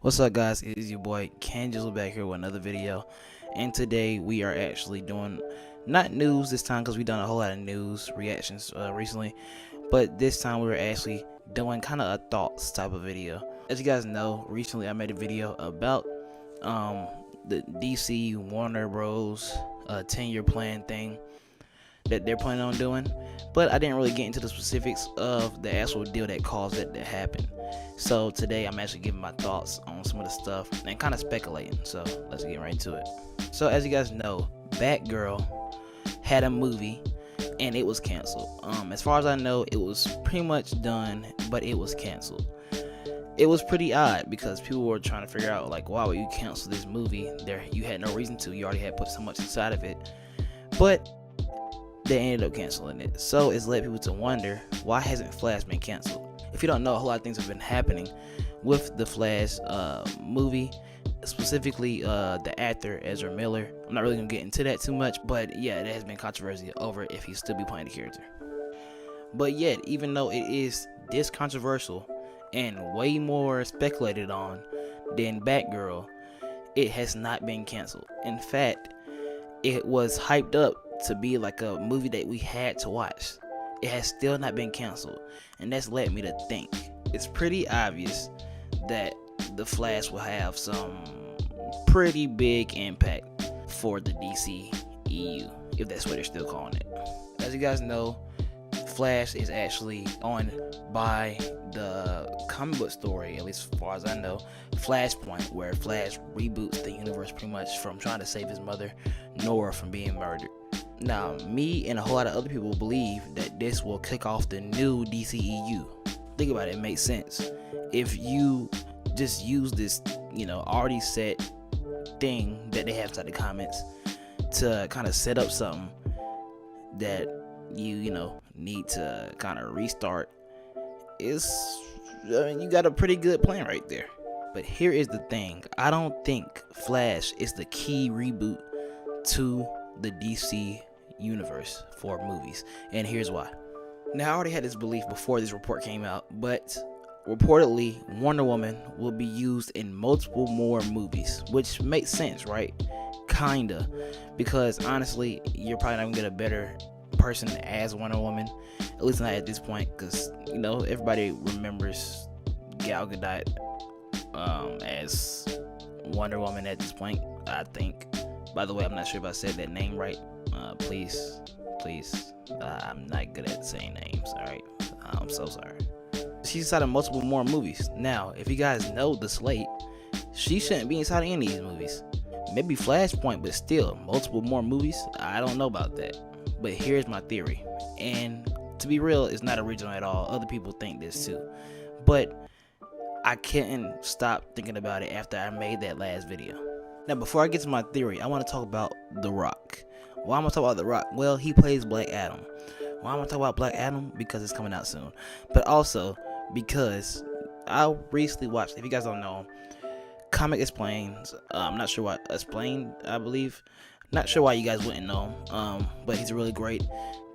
What's up, guys? It is your boy Canjizzle back here with another video, and today we are actually doing not news this time because we've done a whole lot of news reactions recently, but this time we were actually doing kind of a thoughts type of video. As you guys know, recently I made a video about the DC Warner Bros 10-year plan thing that they're planning on doing, but I didn't really get into the specifics of the actual deal that caused it to happen. So today I'm actually giving my thoughts on some of the stuff and kind of speculating, so let's get right into it. So as you guys know, Batgirl had a movie and it was canceled. As far as I know, it was pretty much done, but it was canceled. It was pretty odd because people were trying to figure out, like, why would you cancel this movie? You had no reason to. You already had put so much inside of it, but they ended up canceling it. So it's led people to wonder, why hasn't Flash been canceled? If you don't know, a whole lot of things have been happening with the Flash movie, specifically the actor Ezra Miller. I'm not really gonna get into that too much, but yeah, there has been controversy over if he'll still be playing the character. But yet, even though it is this controversial and way more speculated on than Batgirl, it has not been canceled. In fact, it was hyped up to be like a movie that we had to watch. It has still not been canceled, and that's led me to think it's pretty obvious that the Flash will have some pretty big impact for the DC EU, if that's what they're still calling it. As you guys know, Flash is actually owned by the comic book story, at least as far as I know, Flashpoint, where Flash reboots the universe pretty much from trying to save his mother, Nora, from being murdered. Now, me and a whole lot of other people believe that this will kick off the new DCEU. Think about it, it makes sense. If you just use this, already set thing that they have inside the comments to kind of set up something that you need to kind of restart, you got a pretty good plan right there. But here is the thing, I don't think Flash is the key reboot to the DC universe for movies, and here's why. Now, I already had this belief before this report came out, but reportedly Wonder Woman will be used in multiple more movies, which makes sense, right? Kinda, because honestly, you're probably not gonna get a better person as Wonder Woman, at least not at this point, because everybody remembers Gal Gadot as Wonder Woman at this point, I think. By the way, I'm not sure if I said that name right. Please, I'm not good at saying names, alright? I'm so sorry. She's inside of multiple more movies. Now, if you guys know the slate, she shouldn't be inside of any of these movies. Maybe Flashpoint, but still, multiple more movies? I don't know about that. But here's my theory. And to be real, it's not original at all. Other people think this too. But I couldn't stop thinking about it after I made that last video. Now, before I get to my theory, I want to talk about The Rock. Why am I going to talk about The Rock? Well, he plays Black Adam. Why am I going to talk about Black Adam? Because it's coming out soon. But also, because I recently watched, if you guys don't know, Comic Explains. I'm not sure why, Explained, I believe. Not sure why you guys wouldn't know him. But he's a really great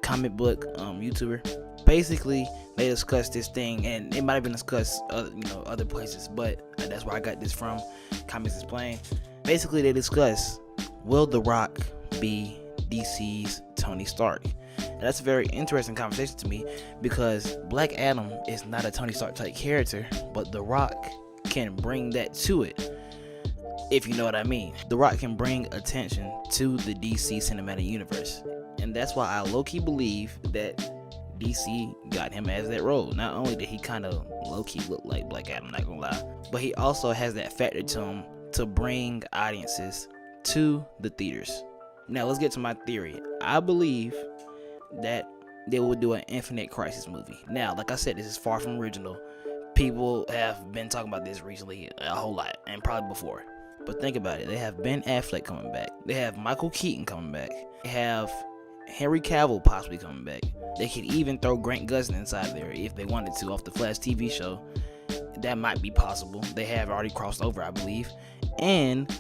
comic book YouTuber. Basically, they discussed this thing, and it might have been discussed other places, but that's where I got this from, Comics Explained. Basically, they discuss, will The Rock be DC's Tony Stark? And that's a very interesting conversation to me, because Black Adam is not a Tony Stark type character, but The Rock can bring that to it, if you know what I mean. The Rock can bring attention to the DC cinematic universe, and that's why I low-key believe that DC got him as that role. Not only did he kind of low-key look like Black Adam, not gonna lie, but he also has that factor to him to bring audiences to the theaters. Now, let's get to my theory. I believe that they will do an Infinite Crisis movie. Now, like I said, this is far from original. People have been talking about this recently a whole lot, and probably before. But think about it. They have Ben Affleck coming back. They have Michael Keaton coming back. They have Henry Cavill possibly coming back. They could even throw Grant Gustin inside there if they wanted to, off the Flash TV show. That might be possible. They have already crossed over, I believe. And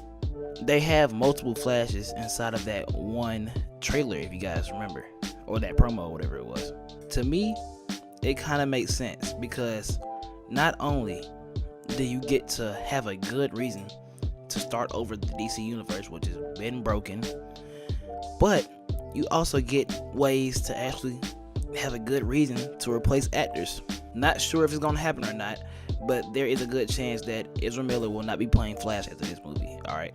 they have multiple Flashes inside of that one trailer, if you guys remember, or that promo, or whatever it was. To me, it kind of makes sense, because not only do you get to have a good reason to start over the DC universe, which has been broken, but you also get ways to actually have a good reason to replace actors. Not sure if it's gonna happen or not, but there is a good chance that Ezra Miller will not be playing Flash after this movie. Alright,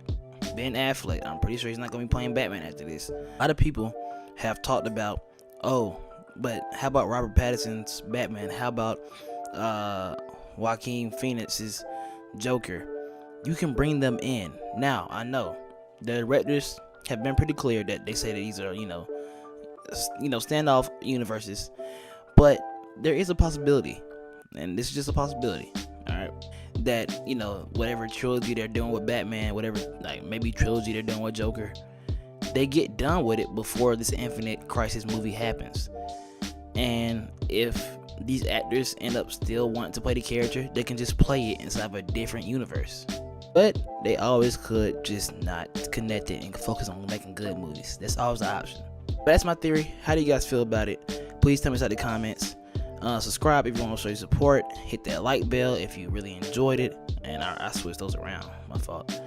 Ben Affleck, I'm pretty sure he's not gonna be playing Batman after this. A lot of people have talked about, oh, but how about Robert Pattinson's Batman? How about Joaquin Phoenix's Joker? You can bring them in. Now, I know the directors have been pretty clear that they say that these are, standoff universes, but there is a possibility, and this is just a possibility, alright, that, whatever trilogy they're doing with Batman, whatever, like, maybe trilogy they're doing with Joker, they get done with it before this Infinite Crisis movie happens. And if these actors end up still wanting to play the character, they can just play it inside of a different universe. But they always could just not connect it and focus on making good movies. That's always the option. But that's my theory. How do you guys feel about it? Please tell me inside the comments. Subscribe if you want to show your support. Hit that like bell if you really enjoyed it. And I switched those around. My fault.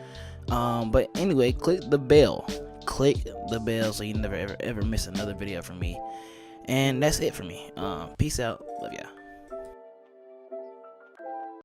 But anyway, click the bell. Click the bell so you never ever miss another video from me. And that's it for me. Peace out. Love ya.